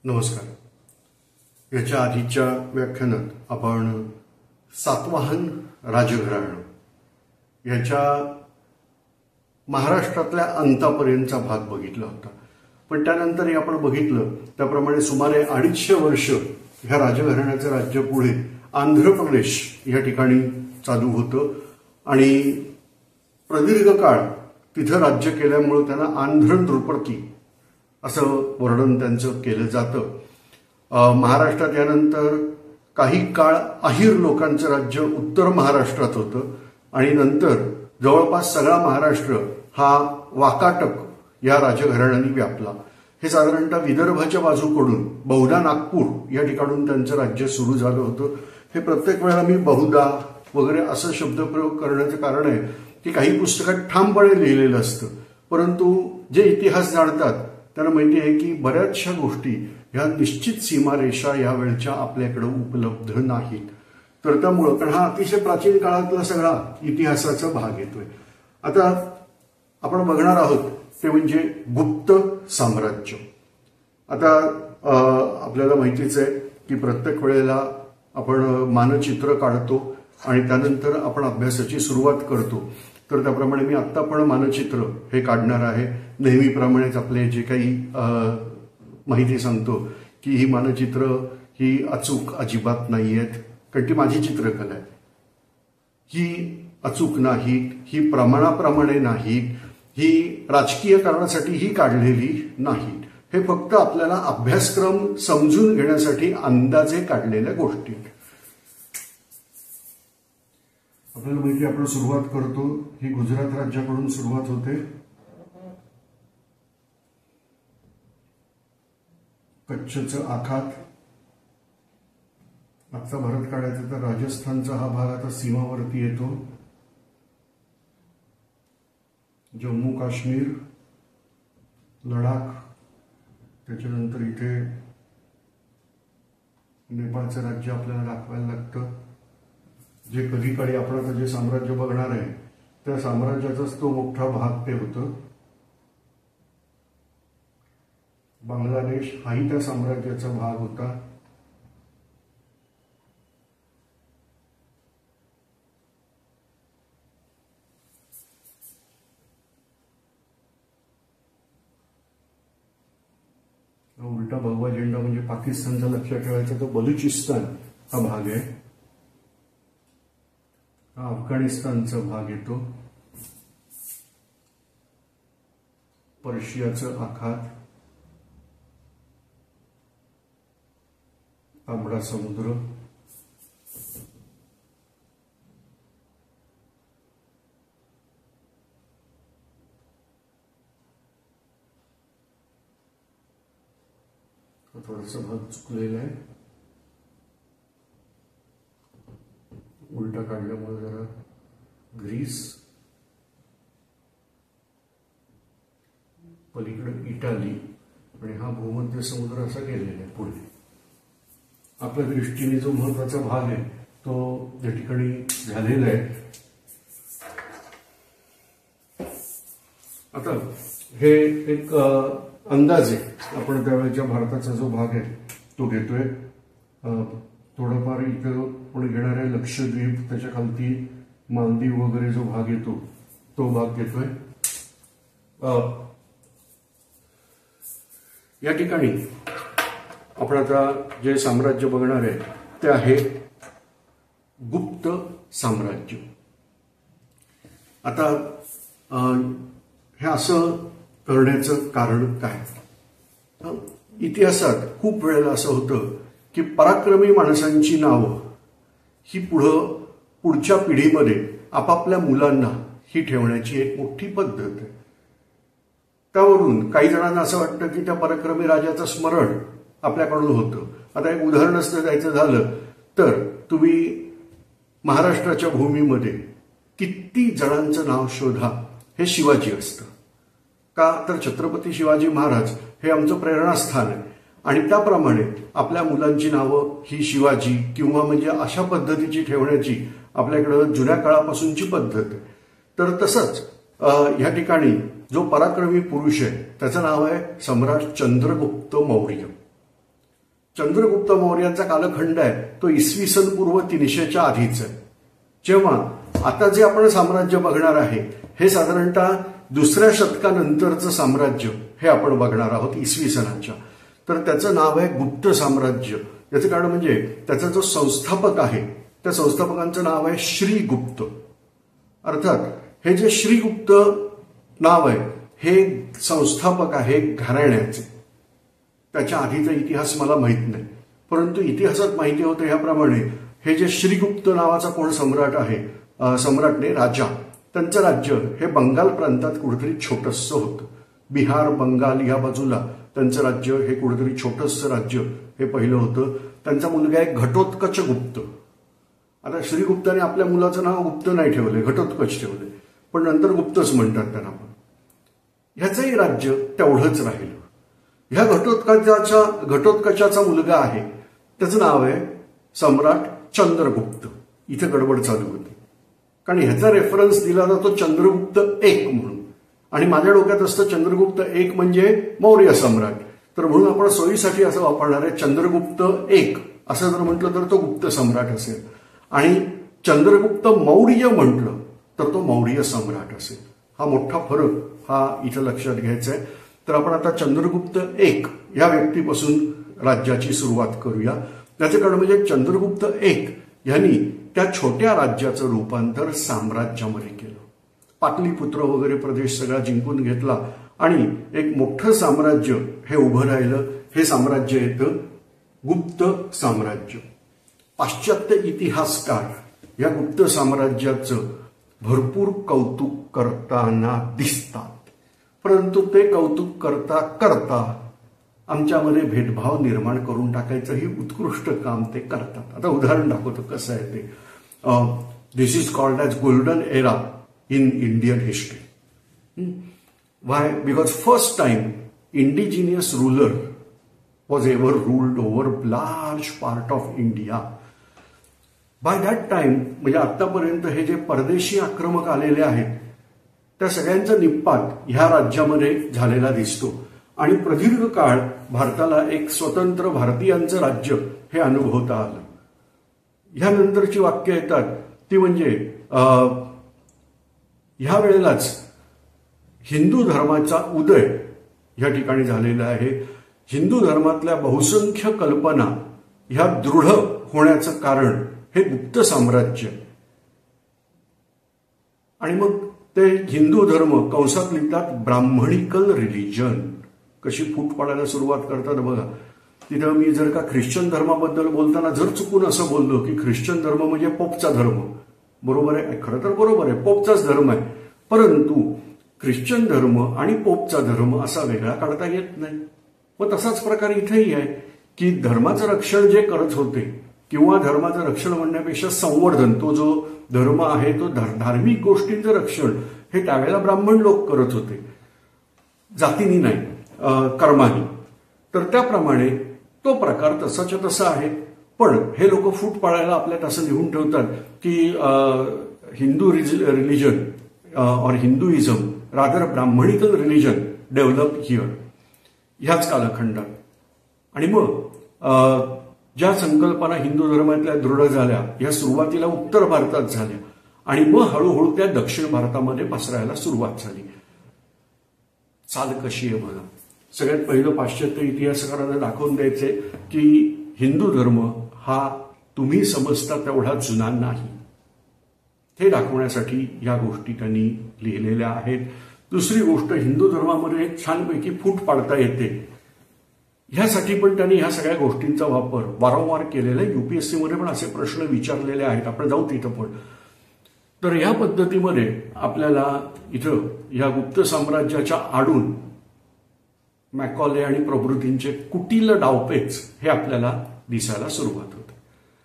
नमस्कार। याच्या आधीच्या व्याख्यानात आपण सातवाहन राजघराणं याच्या महाराष्ट्रातल्या अंतापर्यंतचा भाग बघितला होता। पण त्यानंतर आपण बघितलं त्याप्रमाणे सुमारे 250 वर्ष ह्या राजघराण्याचं राज्य पुढे आंध्र प्रदेश या ठिकाणी चालू होतं आणि प्रदीर्घ काळ तिथं राज्य केल्यामुळे त्यांना आंध्र नृपती असं वर्णन त्यांचं केलं जातं। महाराष्ट्रात यानंतर काही काळ अहिर लोकांचं राज्य उत्तर महाराष्ट्रात होतं आणि नंतर जवळपास सगळा महाराष्ट्र हा वाकाटक या राजघराण्यांनी व्यापला। हे साधारणतः विदर्भाच्या बाजूकडून बहुधा नागपूर या ठिकाणून त्यांचं राज्य सुरू झालं होतं। हे प्रत्येक वेळेला मी बहुधा वगैरे असं शब्दप्रयोग करण्याचं कारण आहे की काही पुस्तकात ठामपणे लिहिलेलं असतं, परंतु जे इतिहास जाणतात त्यांना माहिती आहे की बऱ्याचशा गोष्टी ह्या निश्चित सीमारेषा यावेळच्या आपल्याकडे उपलब्ध नाहीत। तर त्यामुळं कारण हा अतिशय प्राचीन काळातला सगळा इतिहासाचा भाग येतोय। आता आपण बघणार आहोत ते म्हणजे गुप्त साम्राज्य। आता आपल्याला माहितीच आहे की प्रत्येक वेळेला आपण मानचित्र काढतो आणि त्यानंतर आपण अभ्यासाची सुरुवात करतो। तर त्याप्रमाणे मी आत्ता पण मानचित्र हे काढणार आहे। नेहमीप्रमाणेच आपले जे काही माहिती सांगतो की ही मानचित्र ही अचूक अजिबात नाही आहेत, कारण ती माझी चित्रकला आहे। ही अचूक नाहीत, ही प्रमाणाप्रमाणे नाहीत, ही राजकीय कारणासाठी ही काढलेली नाहीत। हे फक्त आपल्याला अभ्यासक्रम समजून घेण्यासाठी अंदाजे काढलेल्या गोष्टी। आपल्याला माहिती आपण सुरुवात करतो ही गुजरात राज्याकडून सुरुवात होते। कच्छचं आखात, आजचा भारत काढायचा तर राजस्थानचा हा भाग आता सीमावर्ती येतो। जम्मू काश्मीर, लडाख, त्याच्यानंतर इथे नेपाळचं राज्य आपल्याला दाखवायला लागतं। जे कधी काळी आपण आता जे साम्राज्य बघणार आहे त्या साम्राज्याचाच तो मोठा भाग ते होतं। बांगलादेश हाही त्या साम्राज्याचा भाग होता। उलटा भगवा झेंडा म्हणजे पाकिस्तानचा लक्षात ठेवायचा तो बलुचिस्तान हा भाग आहे। हा अफगाणिस्तानचा भाग येतो। पर्शियाचं आखात, तांबडा समुद्र, थोडासा भाग चुकलेला आहे, उलटा काढल्यामुळे जरा। ग्रीस, पलीकडे इटाली आणि हा भूमध्य समुद्र असा गेलेला आहे पुढे। आपल्या दृष्टीने जो महत्वाचा भाग आहे तो या ठिकाणी झालेला आहे। आता हे एक अंदाज आहे, आपण त्यावेळेच्या भारताचा जो भाग आहे तो घेतोय। थोडंफार इथं पुढे घेणार आहे लक्षद्वीप, त्याच्या खालती मालदीव वगैरे जो भाग येतो तो भाग घेतोय। या ठिकाणी आपण आता जे साम्राज्य बघणार आहे ते आहे गुप्त साम्राज्य। आता हे असं करण्याचं कारण काय? इतिहासात खूप वेळेला असं होतं की पराक्रमी माणसांची नावं ही पुढच्या पिढीमध्ये आपापल्या मुलांना ही ठेवण्याची एक मोठी पद्धत आहे। त्यावरून काही जणांना असं वाटतं की त्या पराक्रमी राजाचं स्मरण आपल्याकडून होतं। आता एक उदाहरणच द्यायचं झालं तर तुम्ही महाराष्ट्राच्या भूमीमध्ये किती जणांचं नाव शोधा, हे शिवाजी असतं। का तर छत्रपती शिवाजी महाराज हे आमचं प्रेरणास्थान आहे आणि त्याप्रमाणे आपल्या मुलांची नावं ही शिवाजी किंवा म्हणजे अशा पद्धतीची ठेवण्याची आपल्याकडं जुन्या काळापासूनची पद्धत आहे। तर तसंच ह्या ठिकाणी जो पराक्रमी पुरुष आहे त्याचं नाव आहे सम्राट चंद्रगुप्त मौर्य। चंद्रगुप्त मौर्याचा कालखंड आहे तो इसवी सन पूर्व 300च्या आधीच आहे. जेव्हा आता जे आपण साम्राज्य बघणार आहे हे साधारणतः 2ऱ्या शतकानंतरचं साम्राज्य हे आपण बघणार आहोत इसवी सनाच्या. तर त्याचं नाव आहे गुप्त साम्राज्य. याचं कारण म्हणजे त्याचा जो संस्थापक आहे त्या संस्थापकांचं नाव आहे श्रीगुप्त. अर्थात हे जे श्रीगुप्त नाव आहे हे संस्थापक आहे घराण्याचे. त्याच्या आधीचा इतिहास मला माहित नाही, परंतु इतिहासात माहिती होतं ह्याप्रमाणे हे जे श्रीगुप्त नावाचा कोण सम्राट आहे, सम्राटने राजा, त्यांचं राज्य हे बंगाल प्रांतात कुठेतरी छोटंसं होतं. बिहार बंगाल या बाजूला त्यांचं राज्य हे कुठेतरी छोटंसं राज्य हे पहिलं होतं. त्यांचा मुलगा आहे घटोत्कच गुप्त. आता श्रीगुप्ताने आपल्या मुलाचं नाव गुप्त नाही ठेवले, घटोत्कच ठेवले, पण नंतर गुप्तच म्हणतात त्यांना. पण ह्याचंही राज्य तेवढंच राहिलं. ह्या घटोत्कचाचा मुलगा आहे त्याचं नाव आहे सम्राट चंद्रगुप्त. इथे गडबड चालू होती कारण ह्याचा रेफरन्स दिला जातो चंद्रगुप्त 1 म्हणून, आणि माझ्या डोक्यात असतं चंद्रगुप्त 1 म्हणजे मौर्य सम्राट. तर म्हणून आपण सोयीसाठी असं वापरणार आहे चंद्रगुप्त 1 असं जर म्हटलं तर तो गुप्त सम्राट असेल, आणि चंद्रगुप्त मौर्य म्हटलं तर तो मौर्य सम्राट असेल. हा मोठा फरक हा इथं लक्षात घ्यायचा आहे. तर आपण आता चंद्रगुप्त 1 या व्यक्तीपासून राज्याची सुरुवात करूया. त्याचं कारण म्हणजे चंद्रगुप्त 1 यांनी त्या छोट्या राज्याचं रूपांतर साम्राज्यामध्ये केलं. पाटलीपुत्र वगैरे प्रदेश सगळा जिंकून घेतला आणि एक मोठं साम्राज्य हे उभं राहिलं. हे साम्राज्य येतं गुप्त साम्राज्य. पाश्चात्य इतिहासकार या गुप्त साम्राज्याचं भरपूर कौतुक करताना दिसतात, परंतु ते कौतुक करता करता आमच्यामध्ये भेदभाव निर्माण करून टाकायचं ही उत्कृष्ट काम ते करतात. आता उदाहरण दाखवतो कसं आहे ते. This is called as golden era in Indian history. Why? Because first time indigenous ruler was ever ruled over large part of India. By that time म्हणजे आतापर्यंत हे जे परदेशी आक्रमक आलेले आहेत त्या सगळ्यांचा निपात ह्या राज्यामध्ये झालेला दिसतो, आणि प्रदीर्घ काळ भारताला एक स्वतंत्र भारतीयांचं राज्य हे अनुभवता आलं. ह्यानंतरची वाक्य येतात ती म्हणजे ह्या वेळेलाच हिंदू धर्माचा उदय या ठिकाणी झालेला आहे. हिंदू धर्मातल्या बहुसंख्य कल्पना ह्या दृढ होण्याचं कारण हे गुप्त साम्राज्य. आणि मग ते हिंदू धर्म कंसात लिहितात ब्राह्मणिकल रिलिजन. कशी फूट पाडायला सुरुवात करतात बघा. तिथं मी जर का ख्रिश्चन धर्माबद्दल बोलताना जर चुकून असं बोललो की ख्रिश्चन धर्म म्हणजे पोपचा धर्म, बरोबर आहे, खरं तर बरोबर आहे, पोपचाच धर्म आहे, परंतु ख्रिश्चन धर्म आणि पोपचा धर्म असा वेगळा काढता येत नाही. मग तसाच प्रकार इथेही आहे की धर्माचं रक्षण जे करत होते, किंवा धर्माचं रक्षण म्हणण्यापेक्षा संवर्धन, तो जो धर्म आहे तो धार्मिक गोष्टींचं रक्षण हे त्यावेळेला ब्राह्मण लोक करत होते, जातीनी नाही, कर्मानी. तर त्याप्रमाणे तो प्रकार तसाच्या तसा आहे. पण हे लोक फूट पाडायला आपल्यात असं लिहून ठेवतात की Hindu religion or Hinduism rather Brahmanical religion develop here ह्याच कालखंडात. आणि मग ज्या संकल्पना हिंदू धर्मातल्या दृढ झाल्या या सुरुवातीला उत्तर भारतात झाल्या आणि मग हळूहळू त्या दक्षिण भारतामध्ये पसरायला सुरुवात झाली. चाल कशी आहे बघा. सगळ्यात पहिलं पाश्चात्य इतिहासकारांना दाखवून द्यायचे की हिंदू धर्म हा तुम्ही समजता तेवढा जुना नाही, हे दाखवण्यासाठी या गोष्टी त्यांनी लिहिलेल्या आहेत. दुसरी गोष्ट, हिंदू धर्मामध्ये एक छानपैकी फूट पाडता येते, ह्यासाठी पण त्यांनी ह्या सगळ्या गोष्टींचा वापर वारंवार केलेला आहे. युपीएससी मध्ये पण असे प्रश्न विचारलेले आहेत, आपण जाऊ तिथं पण. तर या पद्धतीमध्ये आपल्याला इथं या गुप्त साम्राज्याच्या आडून मॅकॉले आणि प्रभृतींचे कुटील डावपेच हे आपल्याला दिसायला सुरुवात होते.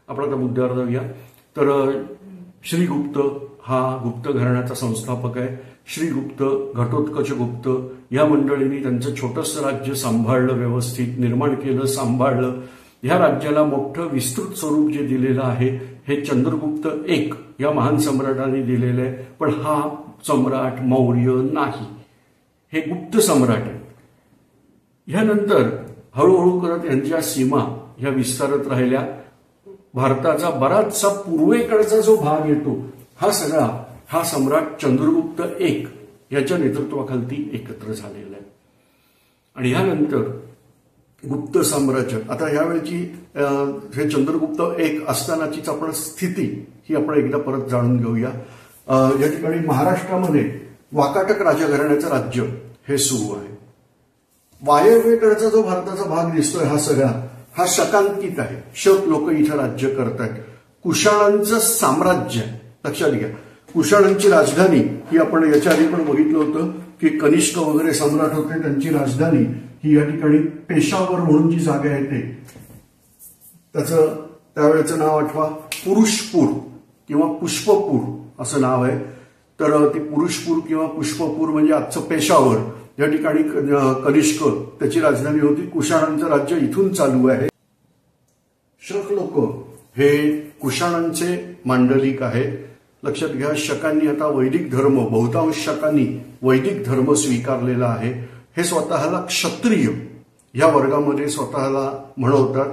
आपण आता मुद्द्यावर जाऊया. तर श्रीगुप्त हा गुप्त घराण्याचा संस्थापक आहे. श्रीगुप्त, घटोत्कच गुप्त या मंडळींनी त्यांचं छोटंसं राज्य सांभाळलं, व्यवस्थित निर्माण केलं, सांभाळलं. ह्या राज्याला मोठं विस्तृत स्वरूप जे दिलेलं आहे हे चंद्रगुप्त 1 या महान सम्राटाने दिलेलं आहे. पण हा सम्राट मौर्य नाही, हे गुप्त सम्राट आहे. ह्यानंतर हळूहळू करत यांच्या सीमा ह्या विस्तारत राहिल्या. भारताचा बराचसा पूर्वेकडचा जो भाग येतो हा सगळा हा सम्राट चंद्रगुप्त एक याच्या नेतृत्वाखाली एकत्र झालेला आहे. आणि यानंतर गुप्त साम्राज्य, आता यावेळची हे चंद्रगुप्त एक असतानाचीच आपण स्थिती ही आपण एकदा परत जाणून घेऊया. या ठिकाणी महाराष्ट्रामध्ये वाकाटक राजघराण्याचं राज्य हे सुरू आहे. वायव्येकडचा जो भारताचा भाग दिसतोय हा सगळा हा शकांकित आहे. शक लोक इथं राज्य करतायत. कुशाणांचं साम्राज्य लक्षात घ्या. कुशाणांची राजधानी ही आपण याच्या आधी पण बघितलं होतं की कनिष्क वगैरे सम्राट होते, त्यांची राजधानी ही या ठिकाणी पेशावर म्हणून जी जागा येते त्याचं त्यावेळेचं नाव आठवा, पुरुषपूर किंवा पुष्पपूर असं नाव आहे. तर ती पुरुषपूर किंवा पुष्पपूर म्हणजे आजचं पेशावर या ठिकाणी कनिष्क त्याची राजधानी होती. कुशाणांचं राज्य इथून चालू आहे. शक लोक हे कुशाणांचे मांडलिक आहे. लक्षात घ्या, शकांनी आता वैदिक धर्म, बहुतांश शकांनी वैदिक धर्म स्वीकारलेला आहे. हे स्वतःला क्षत्रिय या वर्गामध्ये स्वतःला म्हणवतात.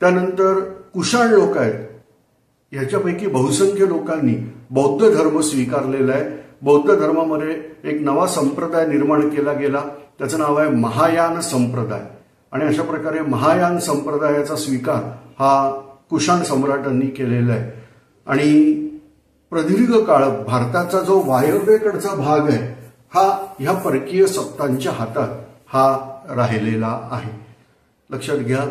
त्यानंतर कुशाण लोक आहेत, ह्याच्यापैकी बहुसंख्य लोकांनी बौद्ध धर्म स्वीकारलेला आहे. बौद्ध धर्मामध्ये एक नवा संप्रदाय निर्माण केला गेला, त्याचं नाव आहे महायान संप्रदाय. आणि अशा प्रकारे महायान संप्रदायाचा स्वीकार हा कुशाण सम्राटांनी केलेला आहे. आणि प्रदीर्घ काळ भारताचा जो वायव्येकडचा भाग आहे हा ह्या परकीय सत्तांच्या हातात हा राहिलेला आहे. लक्षात घ्या,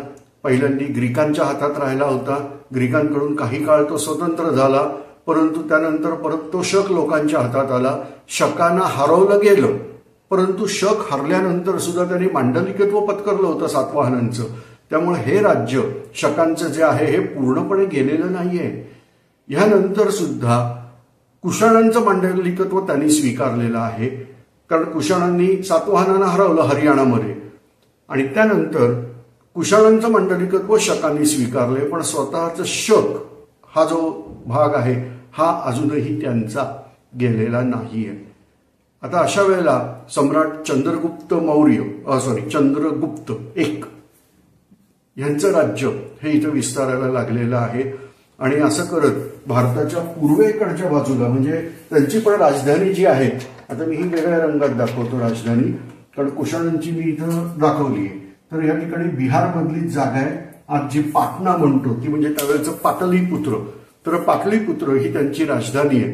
पहिल्यांदा ग्रीकांच्या हातात राहिला होता. ग्रीकांकडून काही काळ तो स्वतंत्र झाला, परंतु त्यानंतर परत तो शक लोकांच्या हातात आला. शकांना हरवलं गेलं, परंतु शक हरल्यानंतर सुद्धा त्यांनी मांडलिकत्व पत्करलं होतं सातवाहनांचं. त्यामुळे हे राज्य शकांचं जे आहे हे पूर्णपणे गेलेलं नाहीये. ह्यानंतर सुद्धा कुशाणांचं मांडलिकत्व त्यांनी स्वीकारलेलं आहे, कारण कुशाणांनी सातवाहनांना हरवलं हरियाणामध्ये. आणि त्यानंतर कुशाणांचं मांडलिकत्व शकांनी स्वीकारले, पण स्वतःचं शक हा जो भाग आहे हा अजूनही त्यांचा गेलेला नाहीये. आता अशा वेळेला सम्राट चंद्रगुप्त चंद्रगुप्त एक यांचं राज्य हे इथं विस्तारायला लागलेलं आहे. आणि असं करत भारताच्या पूर्वेकडच्या बाजूला म्हणजे त्यांची पण राजधानी जी आहे, आता मी ही वेगळ्या रंगात दाखवतो राजधानी, कारण कुशाणांची मी इथं दाखवली आहे. तर या ठिकाणी बिहारमधली जागा आहे. आज जी पाटणा म्हणतो ती म्हणजे त्यावेळेचं पाटलीपुत्र. तर पाटलीपुत्र ही त्यांची राजधानी आहे.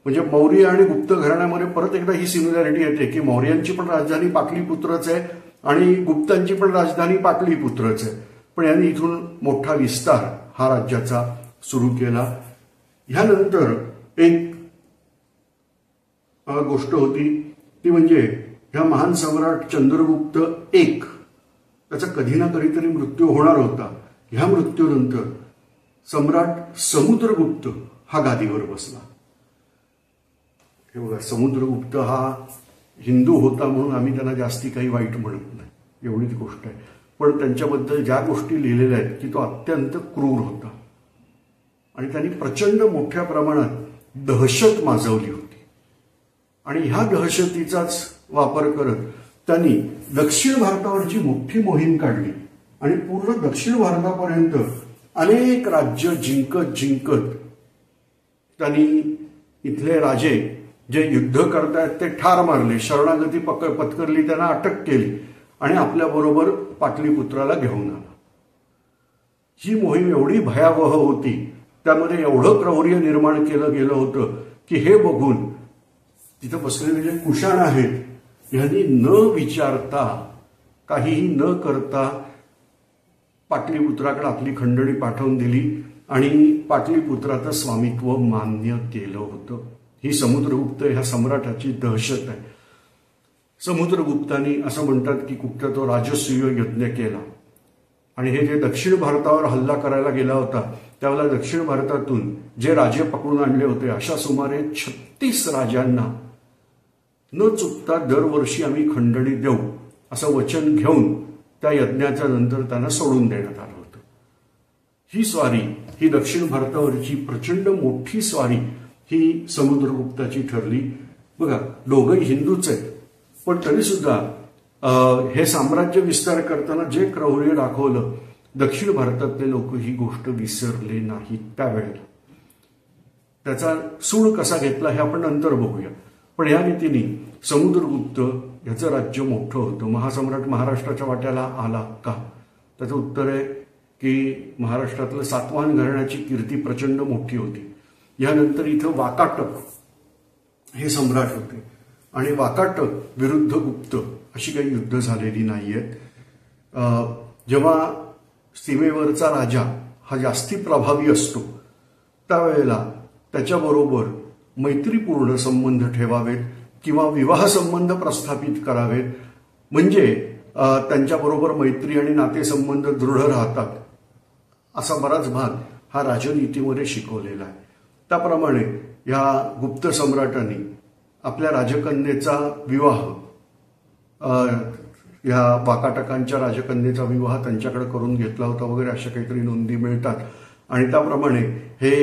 म्हणजे मौर्य आणि गुप्त घराण्यामध्ये परत एकदा ही सिमिलॅरिटी येते की मौर्यांची पण राजधानी पाटलीपुत्रच आहे आणि गुप्तांची पण राजधानी पाटलीपुत्रच आहे. पण यांनी इथून मोठा विस्तार हा राज्याचा सुरू केला. ह्यानंतर एक गोष्ट होती ती म्हणजे ह्या महान सम्राट चंद्रगुप्त एक त्याचा कधी ना कधीतरी मृत्यू होणार होता. ह्या मृत्यूनंतर सम्राट समुद्रगुप्त हा गादीवर बसला. हे बघा, समुद्रगुप्त हा हिंदू होता म्हणून आम्ही त्यांना जास्ती काही वाईट म्हणत नाही, एवढीच गोष्ट आहे. पण त्यांच्याबद्दल ज्या गोष्टी लिहिलेल्या आहेत की तो अत्यंत क्रूर होता आणि त्यांनी प्रचंड मोठ्या प्रमाणात दहशत माजवली होती. आणि ह्या दहशतीचाच वापर करत त्यांनी दक्षिण भारतावरची मोठी मोहीम काढली आणि पूर्ण दक्षिण भारतापर्यंत अनेक राज्य जिंकत त्यांनी इथले राजे जे युद्ध करतायत ते ठार मारले, शरणागती पत्करली, त्यांना अटक केली आणि आपल्याबरोबर पाटलीपुत्राला घेऊन आला. ही मोहीम एवढी भयावह होती, त्यामध्ये एवढं क्रौर्य निर्माण केलं गेलं होतं की हे बघून तिथं बसलेले जे कुशाण आहेत यांनी न विचारता काहीही न करता पाटलीपुत्राकडे आपली खंडणी पाठवून दिली आणि पाटलीपुत्राचं स्वामित्व मान्य केलं होतं. ही समुद्रगुप्त ह्या सम्राटाची दहशत आहे. समुद्रगुप्तांनी असं म्हणतात की कुठचा तो राजसूय यज्ञ केला आणि हे जे दक्षिण भारतावर हल्ला करायला गेला होता त्यावेळेला दक्षिण भारतातून जे राजे पकडून आणले होते अशा सुमारे 36 राजांना न चुकता दरवर्षी आम्ही खंडणी देऊ असं वचन घेऊन त्या यज्ञाच्या नंतर त्यांना सोडून देण्यात आलं होतं. ही स्वारी, ही दक्षिण भारतावरची प्रचंड मोठी स्वारी ही समुद्रगुप्ताची ठरली. बघा, दोघंही हिंदूच आहेत, पण तरी सुद्धा हे साम्राज्य विस्तार करताना जे क्रौर्य दाखवलं, दक्षिण भारतातले लोक ही गोष्ट विसरले नाहीत त्यावेळेला. त्याचा सूड कसा घेतला हे आपण नंतर बघूया. पण या रीतीने समुद्रगुप्त याचं राज्य मोठं होतं. महासम्राट महाराष्ट्राच्या वाट्याला आला का? त्याचं उत्तर आहे की महाराष्ट्रातलं सातवाहन घराण्याची कीर्ती प्रचंड मोठी होती. यानंतर इथं वाकाटक हे सम्राट होते आणि वाकाटक विरुद्ध गुप्त अशी काही युद्ध झालेली नाहीयेत. जेव्हा सीमेवरचा राजा हा जास्ती प्रभावी असतो त्यावेळेला त्याच्याबरोबर मैत्रीपूर्ण संबंध ठेवावेत किंवा विवाह संबंध प्रस्थापित करावेत, म्हणजे त्यांच्याबरोबर मैत्री आणि नातेसंबंध दृढ राहतात, असा बराच भाग हा राजनीतीमध्ये शिकवलेला आहे. त्याप्रमाणे या गुप्त सम्राटांनी आपल्या राजकन्येचा विवाह, या वाकाटकांच्या राजकन्येचा विवाह त्यांच्याकडे करून घेतला होता वगैरे अशा काहीतरी नोंदी मिळतात. आणि त्याप्रमाणे हे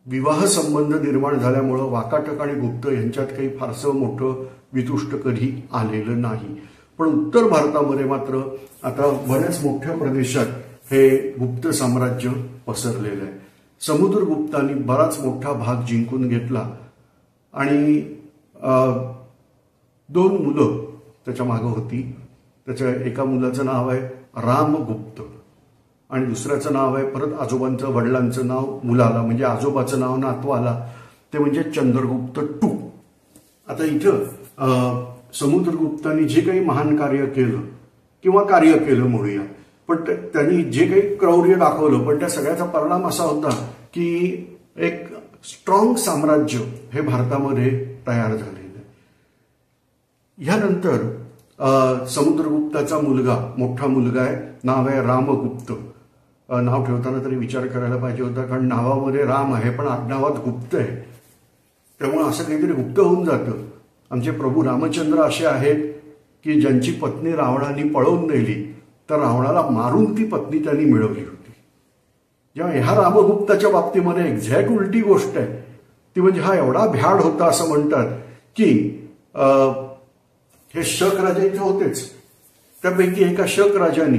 विवाह संबंध निर्माण झाल्यामुळं वाकाटक आणि गुप्त यांच्यात काही फारसं मोठं वितुष्ट कधी आलेलं नाही. पण उत्तर भारतामध्ये मात्र आता बऱ्याच मोठ्या प्रदेशात हे गुप्त साम्राज्य पसरलेलं आहे. समुद्रगुप्तांनी बराच मोठा भाग जिंकून घेतला आणि 2 मुलं त्याच्या मागं होती. त्याच्या एका मुलाचं नाव आहे रामगुप्त आणि दुसऱ्याचं नाव आहे परत आजोबांचं वडिलांचं नाव मुलाला, म्हणजे आजोबाचं नाव नातवाला, ते म्हणजे चंद्रगुप्त टू. आता इथं समुद्रगुप्तांनी जे काही महान कार्य केलं किंवा कार्य केलं म्हणूया, पण त्यांनी जे काही क्रौर्य दाखवलं, पण त्या सगळ्याचा परिणाम असा होता की एक स्ट्रॉंग साम्राज्य हे भारतामध्ये तयार झालेलं आहे. ह्यानंतर समुद्रगुप्ताचा मुलगा, मोठा मुलगा आहे, नाव आहे रामगुप्त. नाव ठेवताना तरी विचार करायला पाहिजे होता, कारण नावामध्ये राम आहे पण आडनावात गुप्त आहे, त्यामुळे असं काहीतरी गुप्त होऊन जातं. आमचे प्रभू रामचंद्र असे आहेत की ज्यांची पत्नी रावणाने पळवून नेली तर रावणाला मारून ती पत्नी त्यांनी मिळवली होती. जेव्हा ह्या रामगुप्ताच्या बाबतीमध्ये एक्झॅक्ट उलटी गोष्ट आहे. ती म्हणजे हा एवढा भ्याड होता असं म्हणतात की हे शक राजा इथे होतेच, त्यापैकी एका शक राजाने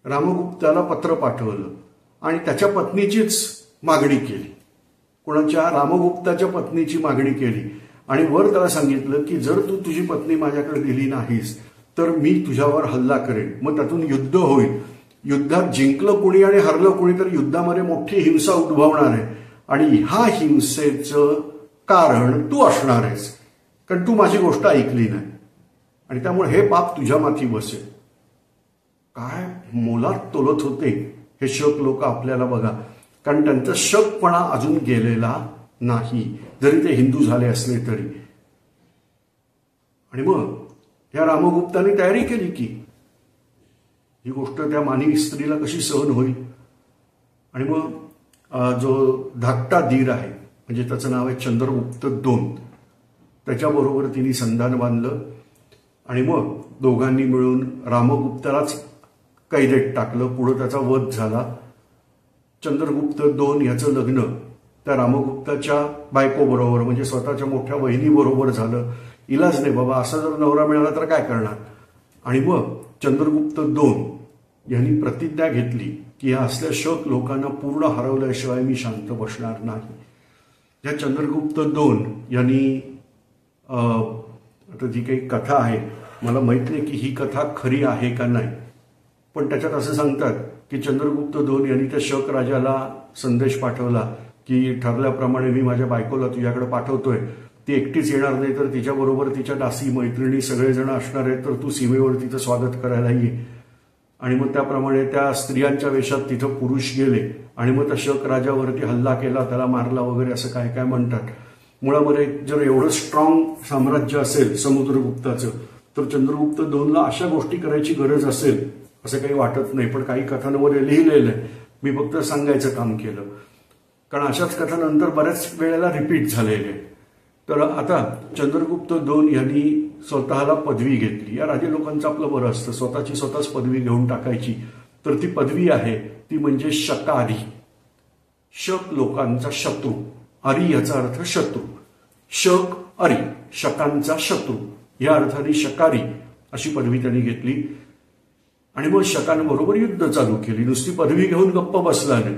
रामगुप्ताला पत्र पाठवलं आणि त्याच्या पत्नीचीच मागणी केली. कोणाच्या? रामगुप्ताच्या पत्नीची मागणी केली आणि वर त्याला सांगितलं की जर तू तुझी पत्नी माझ्याकडे दिली नाहीस तर मी तुझ्यावर हल्ला करेन, मग त्यातून युद्ध होईल. युद्धात जिंकलं कुणी आणि हरलं कुणी तर युद्धामध्ये मोठी हिंसा उद्भवणार आहे आणि ह्या हिंसेचं कारण तू असणार आहेस, कारण तू माझी गोष्ट ऐकली नाही आणि त्यामुळे हे पाप तुझ्या माथी बसेल. काय मोलात तोलत होते हे शक लोक आपल्याला बघा, कारण त्यांचा शकपणा अजून गेलेला नाही, जरी ते हिंदू झाले असले तरी. आणि मग या रामगुप्ताने तयारी केली की ही गोष्ट त्या मानवी स्त्रीला कशी सहन होईल. आणि मग जो धाकटा दीर आहे, म्हणजे त्याचं नाव आहे चंद्रगुप्त 2, त्याच्याबरोबर तिने संधान बांधलं आणि मग दोघांनी मिळून रामगुप्तालाच कैदेत टाकलं. पुढं त्याचा वध झाला. चंद्रगुप्त 2 याचं लग्न त्या रामगुप्ताच्या बायकोबरोबर, म्हणजे स्वतःच्या मोठ्या बहिणीबरोबर झालं. इलाज नाही बाबा, असा जर नवरा मिळाला तर काय करणार. आणि मग चंद्रगुप्त 2 यांनी प्रतिज्ञा घेतली की या असल्या शक लोकांना पूर्ण हरवल्याशिवाय मी शांत बसणार नाही. या चंद्रगुप्त 2 यांनी आता जी काही कथा आहे, मला माहित नाही की ही कथा खरी आहे का नाही, पण त्याच्यात असं सांगतात की चंद्रगुप्त 2 यांनी त्या शक राजाला संदेश पाठवला की ठरल्याप्रमाणे मी माझ्या बायकोला तुझ्याकडे पाठवतोय, ती एकटीच येणार नाही तर तिच्याबरोबर तिच्या दासी मैत्रिणी सगळेजण असणार आहेत, तर तू सीमेवर तिचं स्वागत करायला ये. आणि मग त्याप्रमाणे त्या स्त्रियांच्या वेशात तिथं पुरुष गेले आणि मग त्या शक राजावरती हल्ला केला, त्याला मारला वगैरे असं काय काय म्हणतात. मुळामध्ये जर एवढं स्ट्रॉंग साम्राज्य असेल समुद्रगुप्ताचं तर चंद्रगुप्त 2ला अशा गोष्टी करायची गरज असेल असं काही वाटत नाही. पण काही कथांमध्ये लिहिलेलं आहे, मी फक्त सांगायचं काम केलं, कारण अशाच कथा नंतर बऱ्याच वेळेला रिपीट झालेल्या. तर आता चंद्रगुप्त 2 यांनी स्वतःला पदवी घेतली. या राजे लोकांचं आपलं बरं असतं, स्वतःची स्वतःच पदवी घेऊन टाकायची. तर ती पदवी आहे ती म्हणजे शकारी, शक लोकांचा शत्रू. आरी याचा अर्थ शत्रू. शक अरी, शकांचा शत्रू या अर्थाने शकारी अशी पदवी त्यांनी घेतली. आणि मग शकांबरोबर युद्ध चालू केली. नुसती पदवी घेऊन गप्प बसला नाही.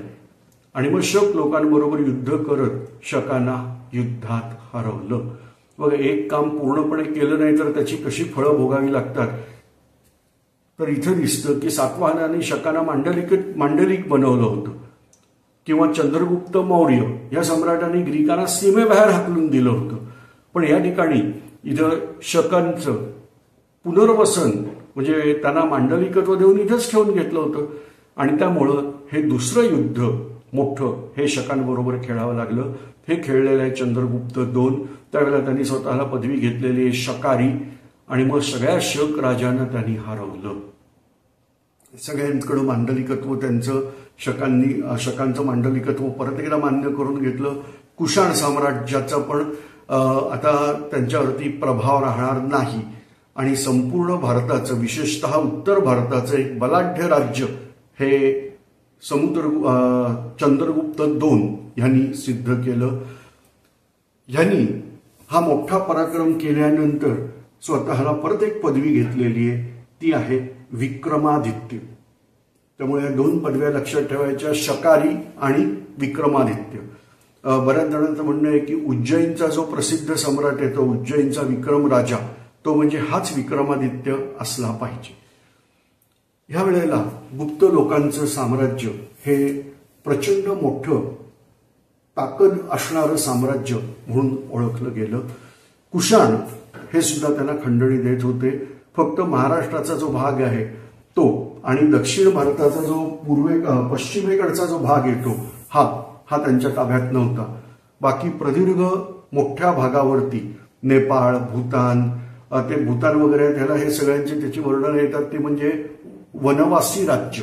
आणि मग शक लोकांबरोबर युद्ध करत शकांना युद्धात हरवलं. बघा, एक काम पूर्णपणे केलं नाही तर त्याची कशी फळं भोगावी लागतात. तर इथं दिसतं की सातवाहनाने शकांना मांडलिक बनवलं होतं, किंवा चंद्रगुप्त मौर्य या सम्राटाने ग्रीकांना सीमेबाहेर हाकलून दिलं होतं. पण या ठिकाणी इथं शकांचं पुनर्वसन म्हणजे त्यांना मांडलिकत्व देऊन इथंच ठेवून घेतलं होतं. आणि त्यामुळं हे दुसरं युद्ध मोठं हे शकांबरोबर खेळावं लागलं. हे खेळलेलं आहे चंद्रगुप्त II. त्यावेळेला त्यांनी स्वतःला पदवी घेतलेली आहे शकारी. आणि मग सगळ्या शक राजांना त्यांनी हरवलं. सगळ्यांकडं मांडलिकत्व त्यांचं शकांचं मांडलिकत्व परत एकदा मान्य करून घेतलं. कुशाण साम्राज्याचा पण आता त्यांच्यावरती प्रभाव राहणार नाही. आणि संपूर्ण भारताचं, विशेषतः उत्तर भारताचं एक बलाढ्य राज्य हे चंद्रगुप्त II यांनी सिद्ध केलं. यांनी हा मोठा पराक्रम केल्यानंतर स्वतःला परत एक पदवी घेतलेली आहे, ती आहे विक्रमादित्य. त्यामुळे या 2 पदव्या लक्षात ठेवायच्या, शकारी आणि विक्रमादित्य. बऱ्याच जणांचं म्हणणं आहे की उज्जैनचा जो प्रसिद्ध सम्राट आहे तो उज्जैनचा विक्रम राजा, तो म्हणजे हाच विक्रमादित्य असला पाहिजे. ह्या वेळेला गुप्त लोकांचं साम्राज्य हे प्रचंड मोठं ताकद असणारं साम्राज्य म्हणून ओळखलं गेलं. कुशाण हे सुद्धा त्यांना खंडणी देत होते. फक्त महाराष्ट्राचा जो भाग आहे तो आणि दक्षिण भारताचा जो पश्चिमेकडचा जो भाग येतो हा त्यांच्या ताब्यात नव्हता. बाकी प्रदीर्घ मोठ्या भागावरती नेपाळ, भूतान, ते भूतान वगैरे त्याला हे सगळ्यांचे त्याची वर्णन येतात ते म्हणजे वनवासी राज्य.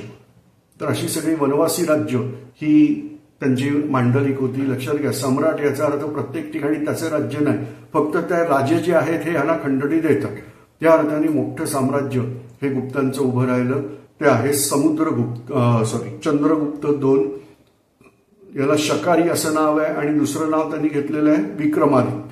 तर अशी सगळी वनवासी राज्य ही त्यांची मांडलिक होती. लक्षात घ्या, सम्राट याचा अर्थ प्रत्येक ठिकाणी त्याचं राज्य नाही, फक्त त्या राजे जे आहेत हे ह्यांना खंडणी देतात. त्या अर्थाने मोठं साम्राज्य हे गुप्तांचं उभं राहिलं. ते आहे चंद्रगुप्त II. याला शकारी असं नाव आहे आणि दुसरं नाव त्यांनी घेतलेलं आहे विक्रमादित्य.